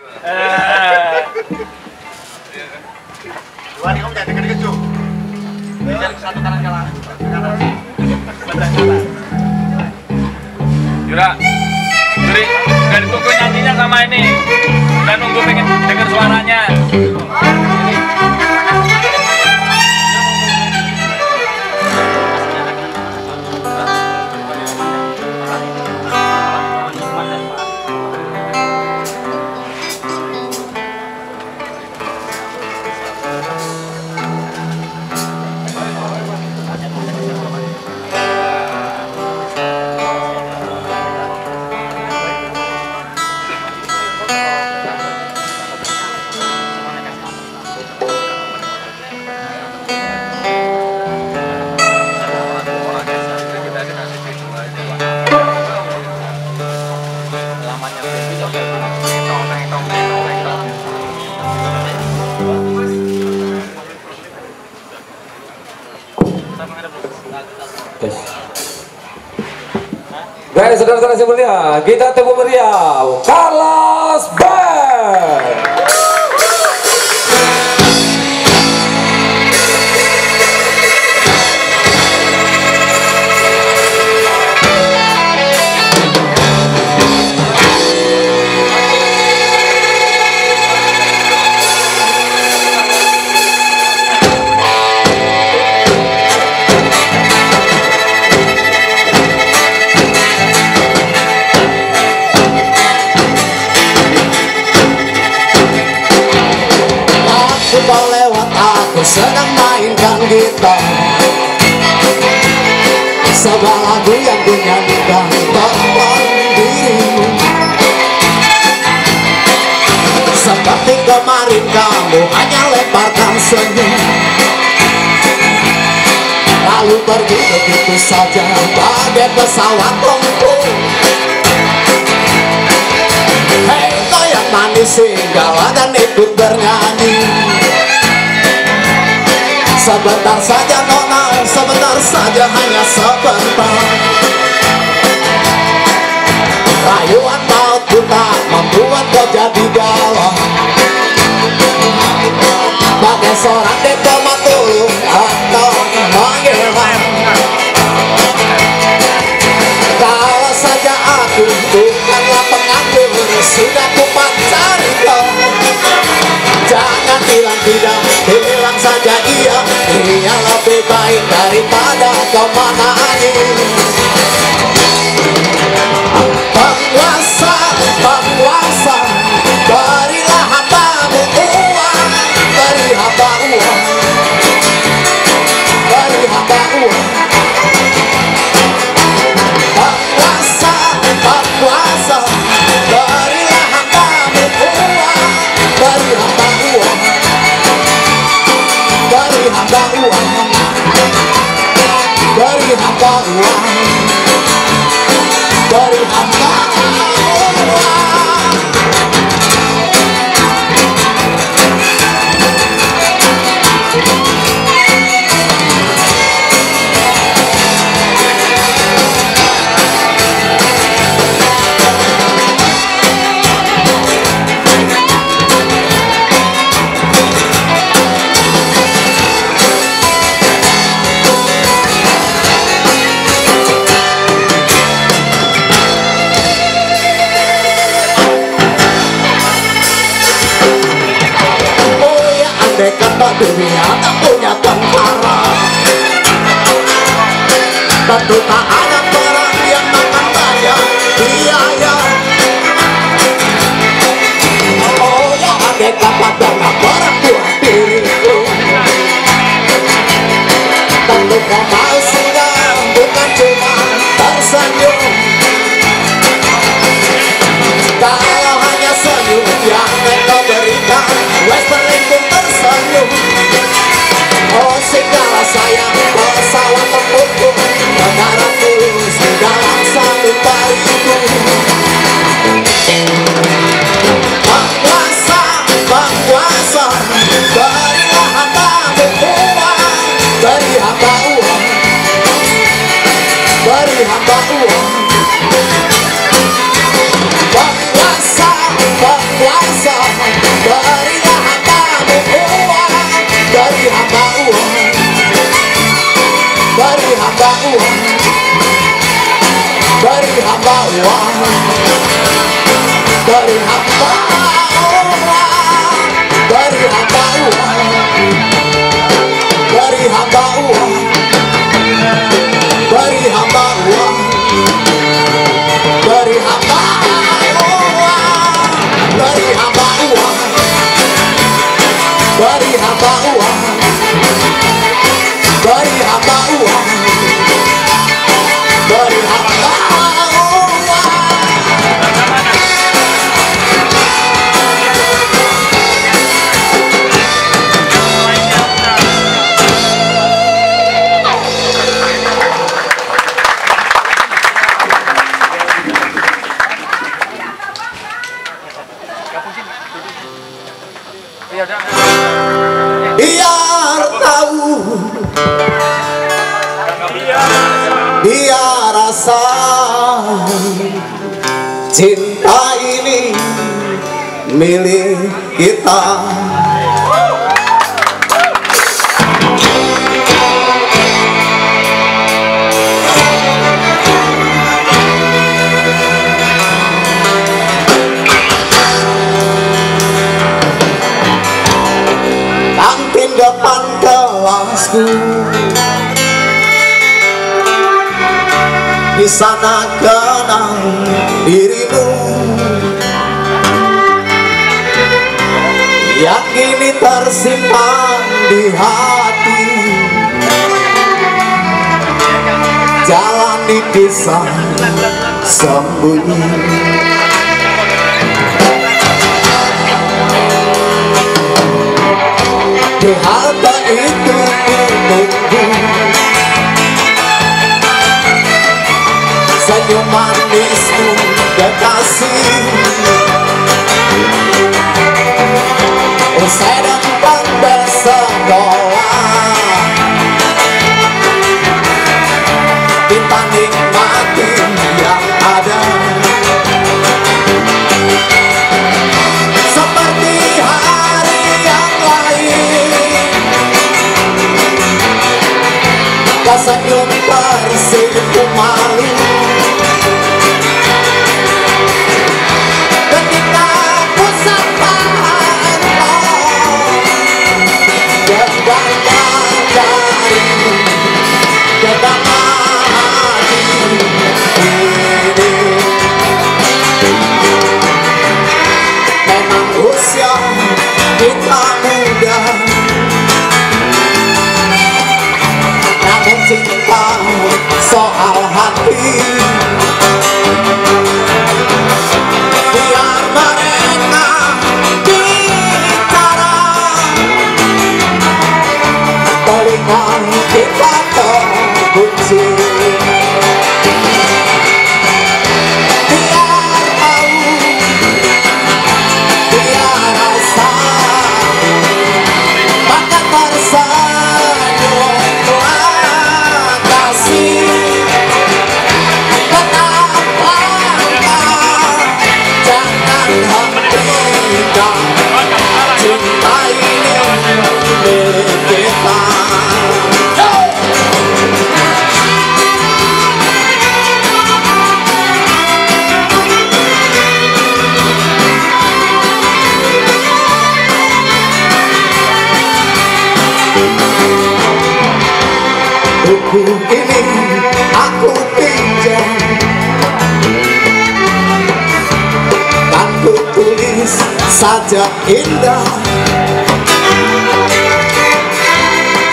Dua nih om, jangan deket-deket cu. Biar satu kanan kanan. Yura, Yuri, udah ditunggu nyanyinya sama ini. Udah nunggu pengen denger suaranya. Baik, saudara-saudara yang mulia, kita tepuk meriah Kalas Band. Sedang mainkan gitar, sebuah lagu yang kunyanyikan tentang dirimu. Seperti kemarin kamu hanya lemparkan senyum, lalu pergi begitu saja bagai pesawat tempur. Hei kau yang manis singgah dan ikut bernyanyi. Sebentar saja nona, sebentar saja, hanya sebentar. Rayuan maut buta membuat kau jadi galau, bagai seorang diplomat tulung atau menghilang. Kalau saja aku bukanlah penganggur, sudah ku pacari kau. Jangan bilang tidak, bilang saja iya. Ia lebih baik daripada kau menangis. Penguasa, penguasa, berilah hambamu uang, beri hamba uang, beri hamba uang. Penguasa, penguasa, berilah hambamu uang, beri hamba uang, beri hamba uang, beri hamba uang, beri hamba uang. Kata dunia tak punya tentara, tentu tak ada perang yang makan banyak biaya. Oh ya andai kata banyak perang buat diriku, tentu kau mau singgah, bukan cuma tersenyum. Kalau hanya senyum yang kau berikan, wes berlindung tersenyum. Oh segala sayang pesawat tempurku, negaraku biasa. Berilah hambamu uang, beri hamba uang, beri hamba uang, beri hamba uang, beri hamba uang, beri hamba uang, beri hamba uang, beri hamba uang, beri hamba uang, beri hamba uang, beri hamba uang, beri hamba uang, beri hamba uang. Biar tahu, biar rasa cinta ini milik kita. Kantin depan kelasku, di sana kenang dirimu yang kini tersimpan di hati. Jalani kisah sembunyi, di halte itu menunggu senyum manismu kekasih. Usai datang bersekolah, kita nikmati yang ada. Seperti hari yang lain, kau senyum tersipu malu ketika ku sapa engkau. Dengannya darimu, kedamaian hati ini. Memang usia kita muda, namun cinta soal hati. Biar mereka bicara, telinga kita terkunci. Biar tahu, biar rasa, maka tersenyumlah kasih. Tetap langkah, jangan hentikan cinta ini milik kita. Buku ini aku pinjam, dan ku tulis saja indah,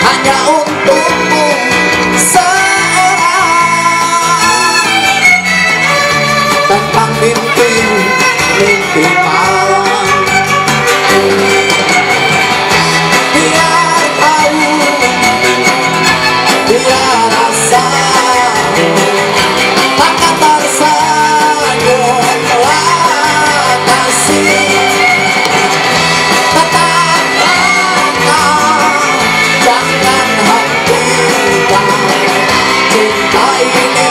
hanya untukmu seorang, tentang mimpi malam. Biar tahu, biar rasa, maka tersenyumlah kasih. Tetap langkah, jangan hentikan cinta ini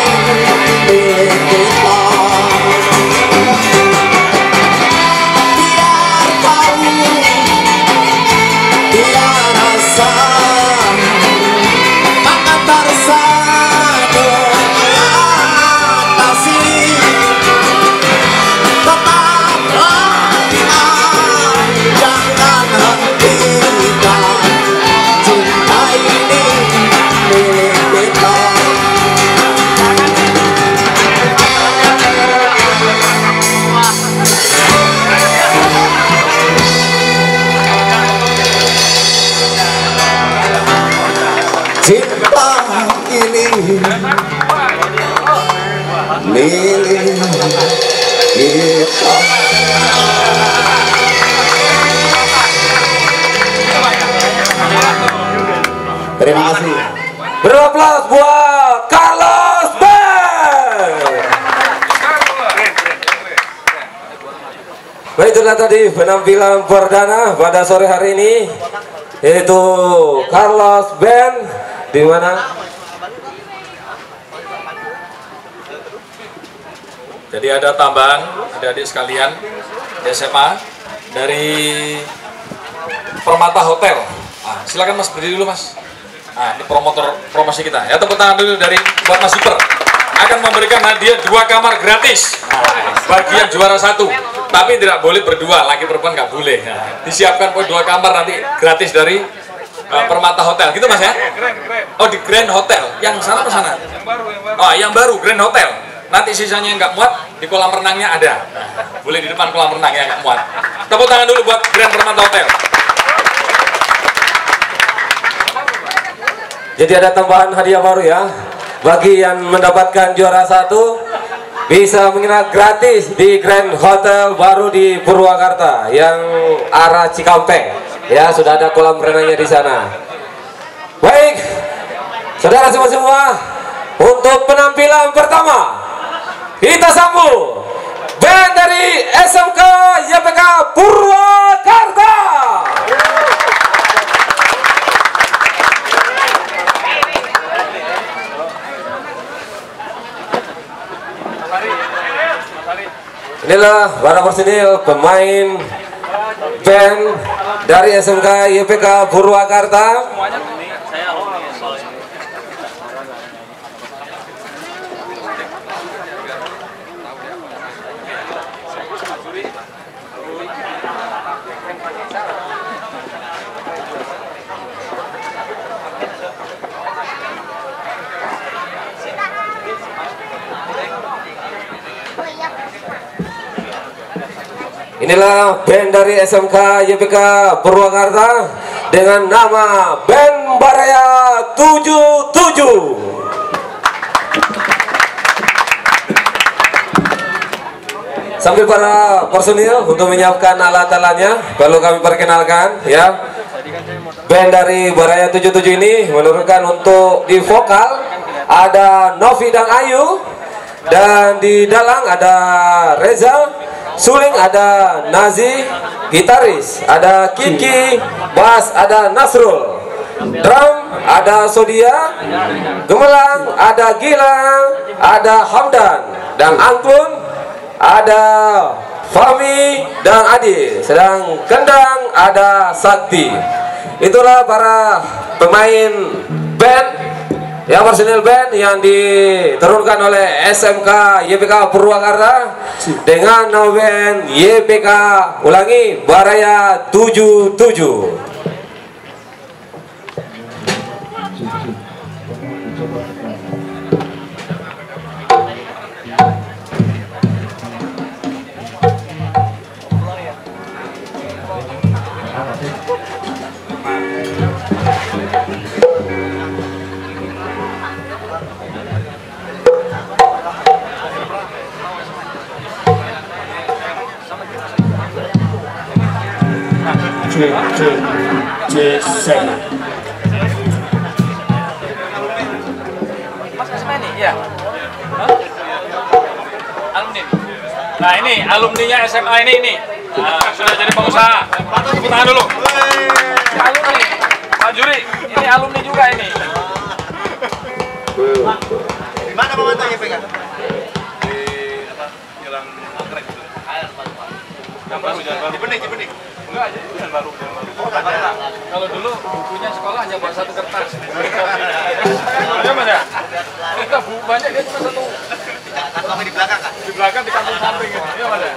milik kita. cinta ini milik kita. Terima kasih. Beraplaus buat Carlos Band. Baik, itulah tadi penampilan perdana pada sore hari ini, yaitu Carlos Band, di mana Jadi ada tambahan, adik-adik sekalian di SMA dari Permata Hotel. Nah, silakan Mas, berdiri dulu Mas. Nah, ini promosi kita. Ya, tepuk tangan dulu dari buat Mas Super. Akan memberikan hadiah 2 kamar gratis bagi yang juara 1. Tapi tidak boleh berdua, laki perempuan nggak boleh. Nah, disiapkan 2 kamar nanti gratis dari Permata Hotel, gitu Mas ya? Oh, di Grand Hotel. Yang sana ke sana? Oh, yang baru Grand Hotel. Nanti sisanya yang nggak muat di kolam renangnya ada. Nah, boleh di depan kolam renang yang nggak muat. Tepuk tangan dulu buat Grand Permata Hotel. jadi ada tambahan hadiah baru ya. Bagi yang mendapatkan juara 1 bisa menginap gratis di Grand Hotel baru di Purwakarta yang arah Cikampek. Ya, sudah ada kolam renangnya di sana. Baik, saudara semua, untuk penampilan pertama kita sambut band dari SMK YPK Purwakarta. Inilah para personil pemain band dari SMK YPK Purwakarta. Inilah band dari SMK YPK Purwakarta dengan nama Band Baraya 77. Sambil para personil untuk menyiapkan alat-alatnya, perlu kami perkenalkan ya. Band dari Baraya 77 ini menurunkan untuk di vokal ada Novi dan Ayu, dan di dalang ada Reza, suling ada Nazi, gitaris ada Kiki, bass ada Nasrul, drum ada Sodia, gemelang ada Gilang, ada Hamdan, dan angklung ada Fahmi dan Adi, sedang kendang ada Sakti. Itulah para pemain band yang personil band yang diturunkan oleh SMK YPK Purwakarta dengan nama band YPK, ulangi, Baraya 77. Mas SMA ini? Iya. Alumni. Nah, ini alumninya SMA ini. Nah, sudah jadi pengusaha. Tepuk tangan dulu. Si alumni. Pak Juri, ini alumni juga ini. Di mana Pak YPK? Di apa? Jalan Anggrek itu. Yang baru, jalan baru. Cibenik. Enggak, jadi jalan baru. Kalau dulu bukunya sekolah hanya buat 1 kertas. Iya Mas ya? Kita buku banyak, dia cuma 1. Kantongnya di belakang kan? Di belakang di kantong samping gitu. Iya Mas ya?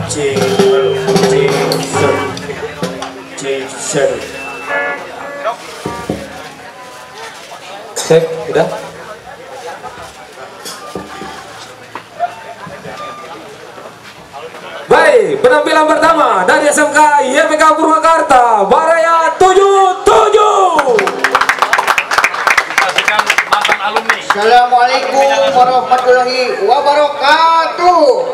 Sip, udah. Baik, penampilan pertama dari SMK YPK Purwakarta, Baraya 77. Saksikan mantan alumni. Assalamualaikum warahmatullahi wabarakatuh.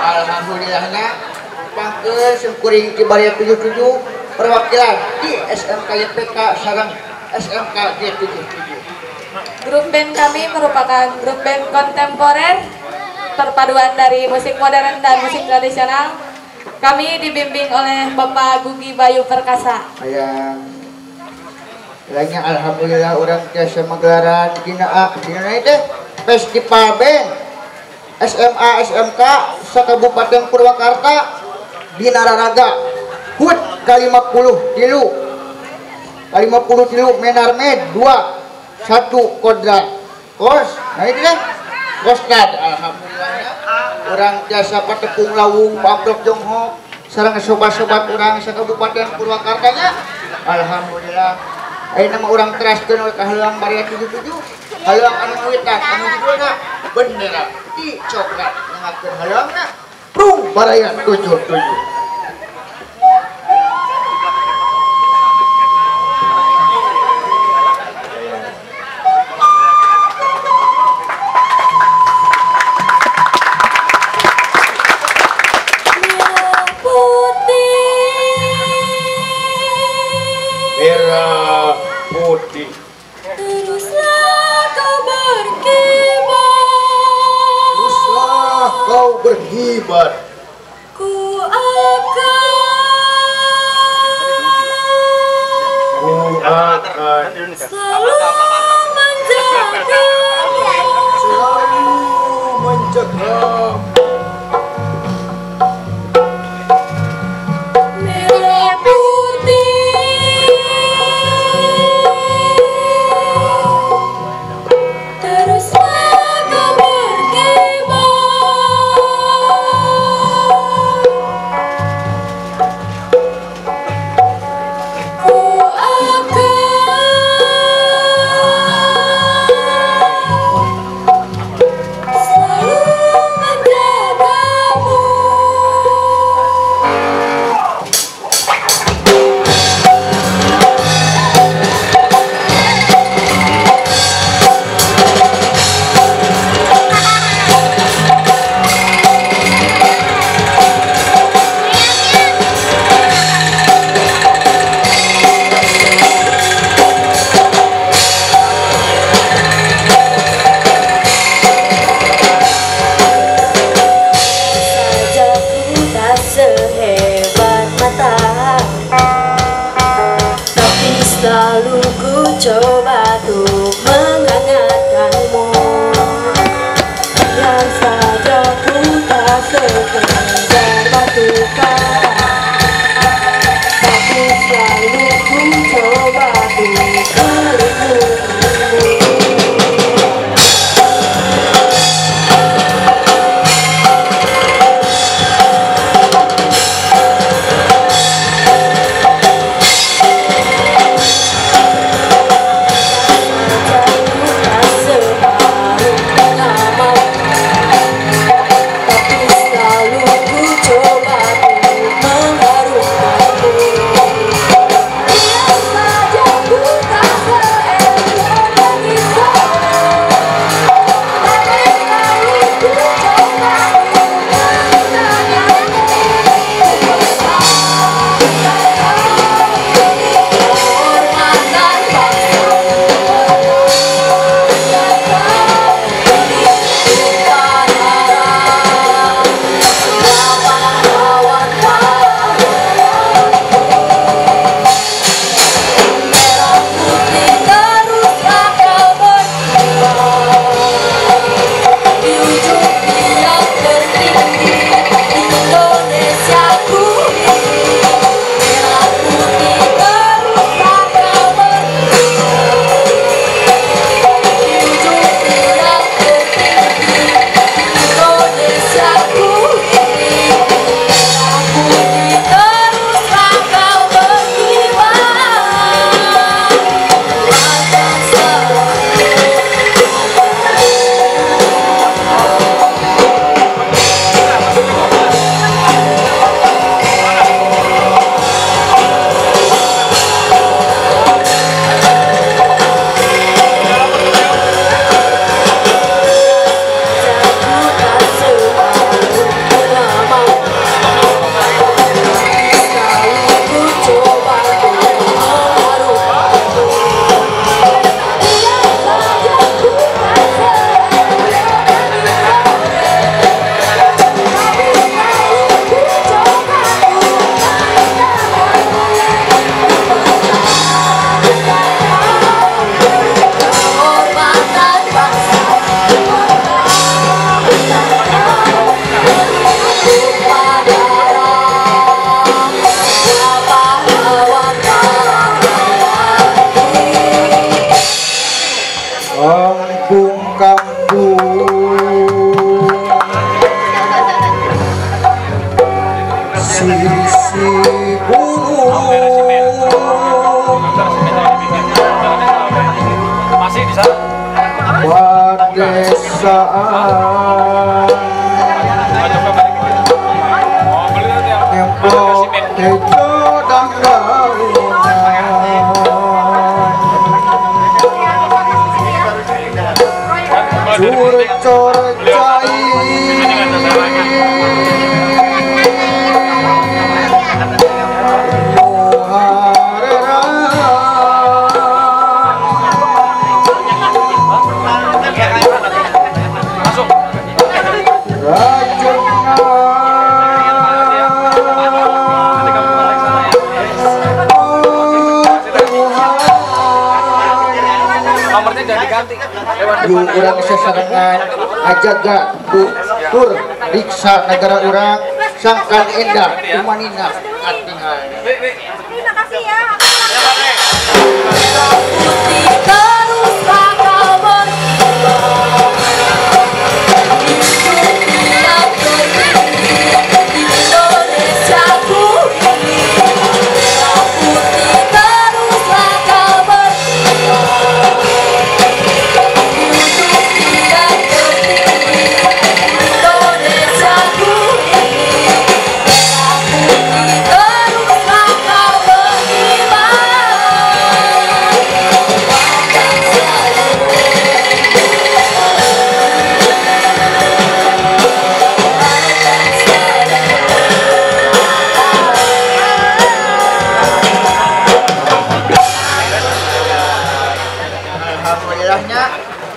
Alhamdulillahnya pangkel sengkuring Cibaria 77 perwakilan di SMK YPK sareng SMK G77. Grup band kami merupakan grup band kontemporer perpaduan dari musik modern dan musik tradisional. Kami dibimbing oleh Bapak Gugi Bayu Perkasa. Lainnya alhamdulillah orang biasa menggelaran dina itu festival band SMA SMK Kabupaten Purwakarta di Nararaga HUT K50 tilu Menarmed 2 1 kodrat kos. Nah itu deh koskad. Alhamdulillahnya orang jasa patepung lawung paprok jonghok sareng sobat-sobat orang Kabupaten Purwakartanya. Alhamdulillah ayeuna nama orang teraskeun ka heulang Baraya 77 heulang anu ngawitan anu judulna bendera di coklat ngakeun heuleungna Prung Baraya 77. Berkibar Ku akan selalu menjaga merah putih teruslah kau berkibar. Selalu menjaga Nempok tejo dan daungan cur-cur cai Yuk urang sesarengan ajaga tur riksa negara urang sangkan endah kumanina atingal. Terima kasih ya.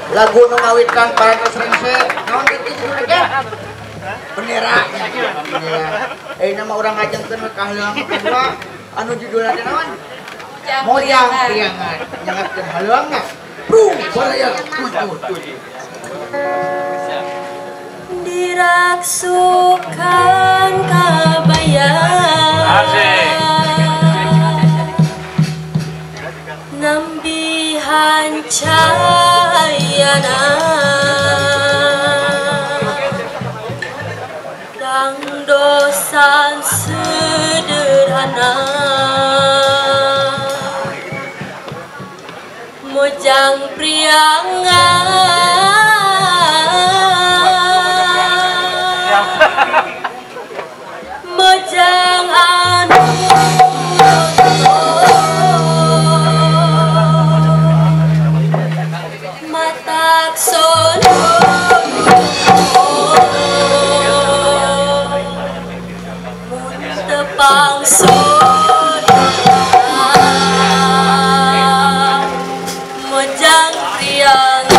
Lagu nu ngawitkan para Srengse naon kitu judulna bendera. Nama urang ngajengkeun kaheulang kedua anu judulna teh naon? Moyang priangan nyangatkeun haluangna. Brung baraya tujuh. Diraksukan kabayang nambihan cayana dang dosan sederhana mojang priangan mojang anu matak sono tepang sono mojang priang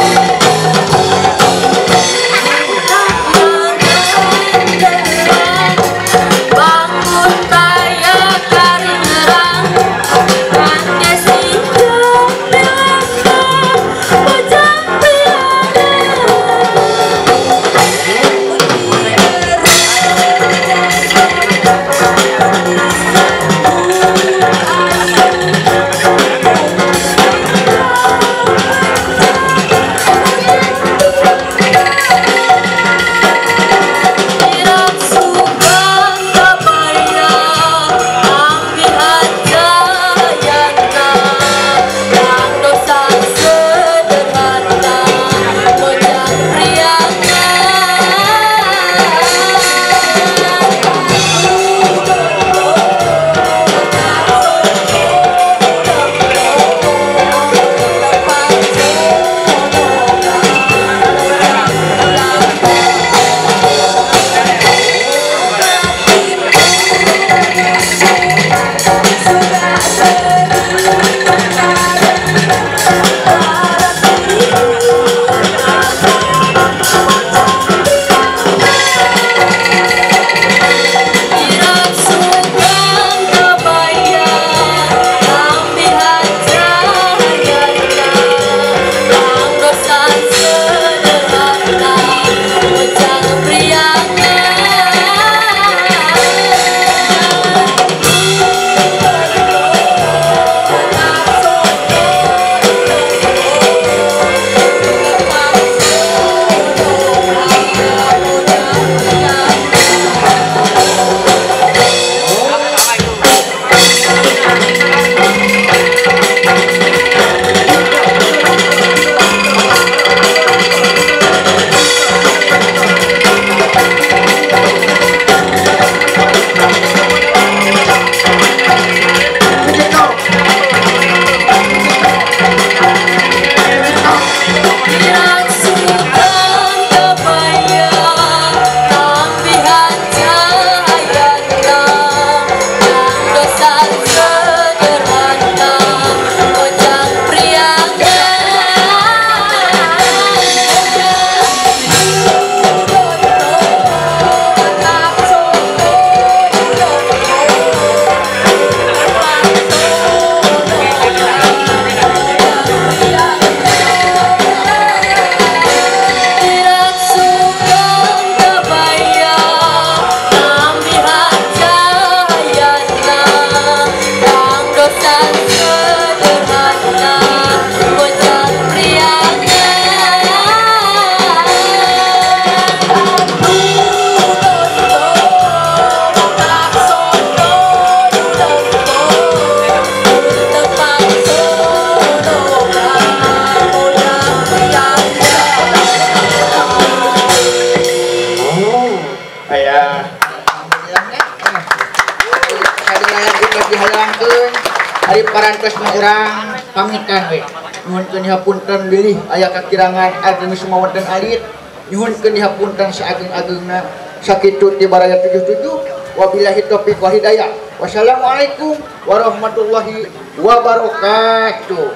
Hari parantos mah urang pamitan we. Nuhunkeun hapunten deulih aya kakirangan ageng semua wonten alit. Nyuhunkeun hapunten saageng-agengna sakitu ti baraya 77. Wabillahi taufiq wal hidayah. Wassalamualaikum warahmatullahi wabarakatuh.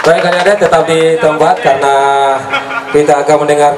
Baik adik-adik tetap di tempat karena kita akan mendengarkan